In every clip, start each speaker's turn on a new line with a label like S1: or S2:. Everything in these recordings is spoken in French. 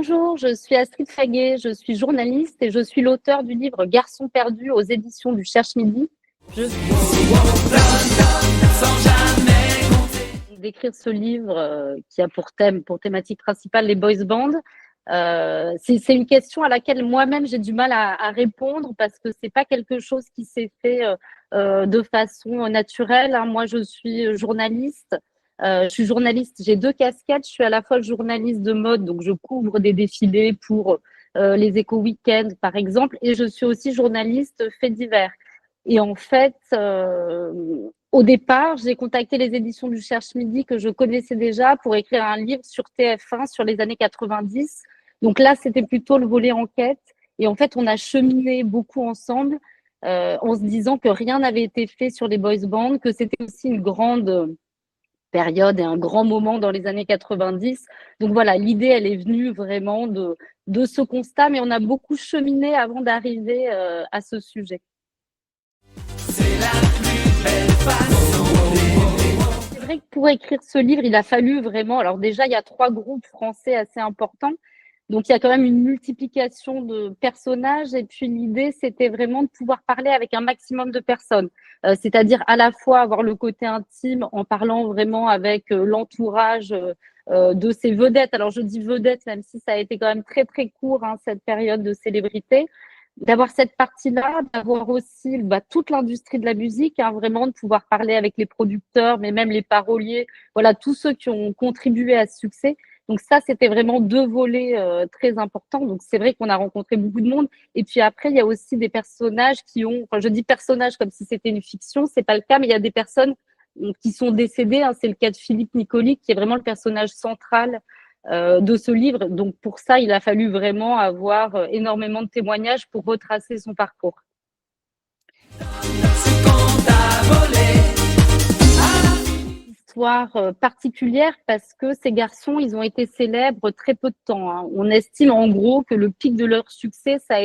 S1: Bonjour, je suis Astrid Faguet, je suis journaliste et je suis l'auteur du livre Garçon perdu aux éditions du Cherche-Midi. Je d'écrire ce livre qui a pour thématique principale les boys bands. C'est une question à laquelle moi-même j'ai du mal à répondre parce que c'est pas quelque chose qui s'est fait de façon naturelle. Hein. Moi, je suis journaliste. Je suis journaliste, j'ai 2 casquettes. Je suis à la fois journaliste de mode, donc je couvre des défilés pour les éco-weekends, par exemple, et je suis aussi journaliste faits divers. Et en fait, au départ, j'ai contacté les éditions du Cherche-Midi que je connaissais déjà pour écrire un livre sur TF1 sur les années 90. Donc là, c'était plutôt le volet enquête. Et en fait, on a cheminé beaucoup ensemble en se disant que rien n'avait été fait sur les boys bands, que c'était aussi une grande période et un grand moment dans les années 90. Donc voilà, l'idée, elle est venue vraiment de ce constat, mais on a beaucoup cheminé avant d'arriver à ce sujet. C'est la plus belle façon. C'est vrai que pour écrire ce livre, il a fallu vraiment. Alors, déjà, il y a 3 groupes français assez importants. Donc, il y a quand même une multiplication de personnages. Et puis, l'idée, c'était vraiment de pouvoir parler avec un maximum de personnes. C'est-à-dire à la fois avoir le côté intime en parlant vraiment avec l'entourage de ces vedettes. Alors, je dis vedettes, même si ça a été quand même très, très court, hein, cette période de célébrité. D'avoir cette partie-là, d'avoir aussi toute l'industrie de la musique, hein, vraiment de pouvoir parler avec les producteurs, mais même les paroliers, voilà, tous ceux qui ont contribué à ce succès. Donc ça, c'était vraiment 2 volets très importants. Donc c'est vrai qu'on a rencontré beaucoup de monde. Et puis après, il y a aussi des personnages qui ont, enfin je dis personnages comme si c'était une fiction, c'est pas le cas, mais il y a des personnes qui sont décédées. Hein. C'est le cas de Philippe Nicoli, qui est vraiment le personnage central de ce livre. Donc pour ça, il a fallu vraiment avoir énormément de témoignages pour retracer son parcours. Histoire particulière parce que ces garçons, ils ont été célèbres très peu de temps. Hein. On estime en gros que le pic de leur succès, ça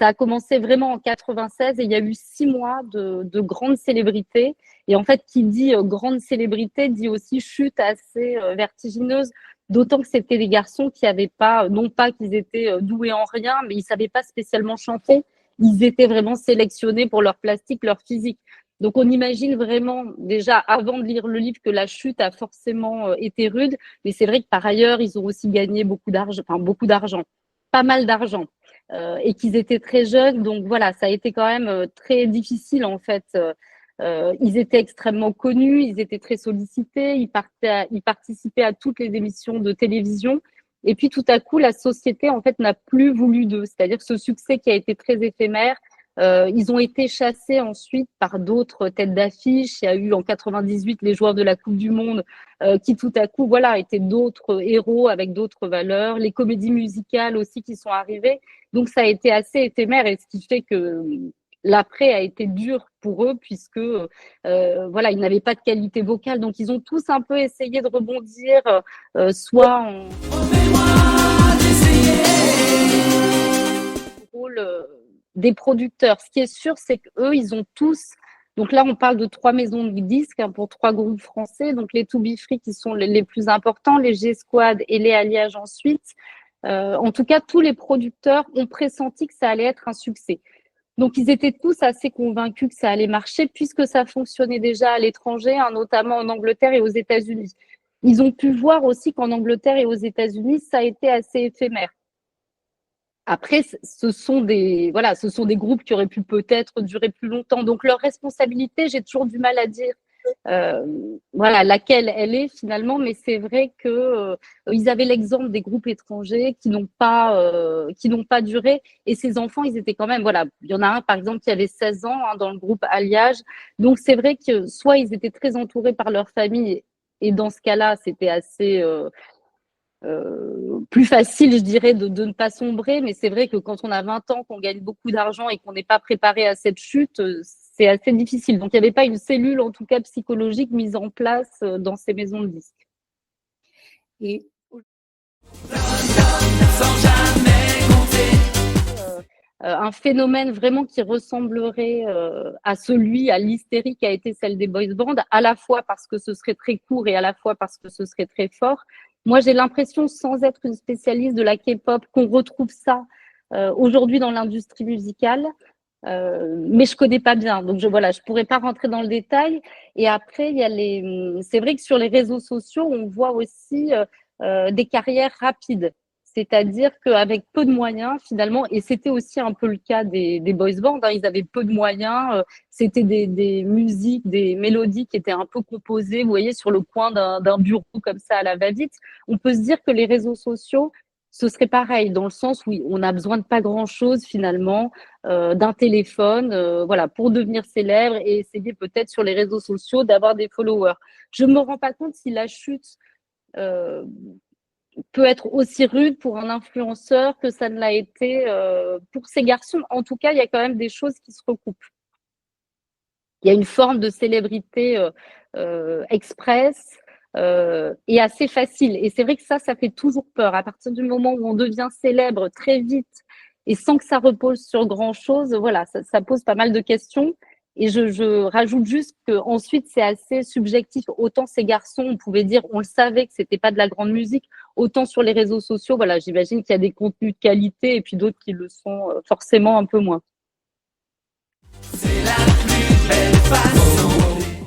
S1: a commencé vraiment en 96 et il y a eu 6 mois de grandes célébrités. Et en fait, qui dit grande célébrité dit aussi chute assez vertigineuse. D'autant que c'était des garçons qui n'avaient pas, non pas qu'ils étaient doués en rien, mais ils savaient pas spécialement chanter. Ils étaient vraiment sélectionnés pour leur plastique, leur physique. Donc on imagine vraiment déjà avant de lire le livre que la chute a forcément été rude, mais c'est vrai que par ailleurs ils ont aussi gagné beaucoup d'argent, pas mal d'argent, et qu'ils étaient très jeunes. Donc voilà, ça a été quand même très difficile en fait. Ils étaient extrêmement connus, ils étaient très sollicités, ils participaient à toutes les émissions de télévision. Et puis tout à coup, la société en fait n'a plus voulu d'eux. C'est-à-dire que ce succès qui a été très éphémère, ils ont été chassés ensuite par d'autres têtes d'affiche. Il y a eu en 98 les joueurs de la Coupe du Monde qui tout à coup voilà étaient d'autres héros avec d'autres valeurs. Les comédies musicales aussi qui sont arrivées. Donc ça a été assez éphémère et ce qui fait que l'après a été dur pour eux puisque voilà, ils n'avaient pas de qualité vocale. Donc ils ont tous un peu essayé de rebondir, soit en rôle des producteurs. Ce qui est sûr, c'est qu'eux, ils ont tous. Donc là, on parle de 3 maisons de disques hein, pour 3 groupes français. Donc les To Be Free qui sont les plus importants, les G-Squad et les Alliages ensuite. En tout cas, tous les producteurs ont pressenti que ça allait être un succès. Donc, ils étaient tous assez convaincus que ça allait marcher puisque ça fonctionnait déjà à l'étranger, hein, notamment en Angleterre et aux États-Unis. Ils ont pu voir aussi qu'en Angleterre et aux États-Unis, ça a été assez éphémère. Après, ce sont des groupes qui auraient pu peut-être durer plus longtemps. Donc, leur responsabilité, j'ai toujours du mal à dire voilà laquelle elle est finalement, mais c'est vrai que ils avaient l'exemple des groupes étrangers qui n'ont pas duré. Et ces enfants, ils étaient quand même voilà. Il y en a un par exemple qui avait 16 ans hein, dans le groupe Alliage. Donc c'est vrai que soit ils étaient très entourés par leur famille, et dans ce cas-là, c'était assez plus facile, je dirais, de ne pas sombrer. Mais c'est vrai que quand on a 20 ans, qu'on gagne beaucoup d'argent et qu'on n'est pas préparé à cette chute, c'est assez difficile. Donc, il n'y avait pas une cellule, en tout cas psychologique, mise en place dans ces maisons de disques. Et un phénomène vraiment qui ressemblerait à l'hystérie qui a été celle des boys bands, à la fois parce que ce serait très court et à la fois parce que ce serait très fort. Moi, j'ai l'impression, sans être une spécialiste de la K-pop, qu'on retrouve ça aujourd'hui dans l'industrie musicale. Mais je connais pas bien, donc je pourrais pas rentrer dans le détail. Et après, c'est vrai que sur les réseaux sociaux, on voit aussi des carrières rapides, c'est-à-dire qu'avec peu de moyens, finalement, et c'était aussi un peu le cas des boys bands, hein, ils avaient peu de moyens, c'était des musiques, des mélodies qui étaient un peu composées, vous voyez, sur le coin d'un bureau comme ça à la va-vite. On peut se dire que les réseaux sociaux, ce serait pareil, dans le sens où on a besoin de pas grand-chose finalement, d'un téléphone, voilà, pour devenir célèbre et essayer peut-être sur les réseaux sociaux d'avoir des followers. Je me rends pas compte si la chute euh, peut être aussi rude pour un influenceur que ça ne l'a été pour ces garçons. En tout cas, il y a quand même des choses qui se recoupent. Il y a une forme de célébrité express et assez facile. Et c'est vrai que ça fait toujours peur. À partir du moment où on devient célèbre très vite et sans que ça repose sur grand-chose, voilà, ça pose pas mal de questions. Et je rajoute juste qu'ensuite, c'est assez subjectif. Autant ces garçons, on pouvait dire, on le savait que c'était pas de la grande musique, autant sur les réseaux sociaux, voilà, j'imagine qu'il y a des contenus de qualité et puis d'autres qui le sont forcément un peu moins.
S2: C'est la plus belle façon.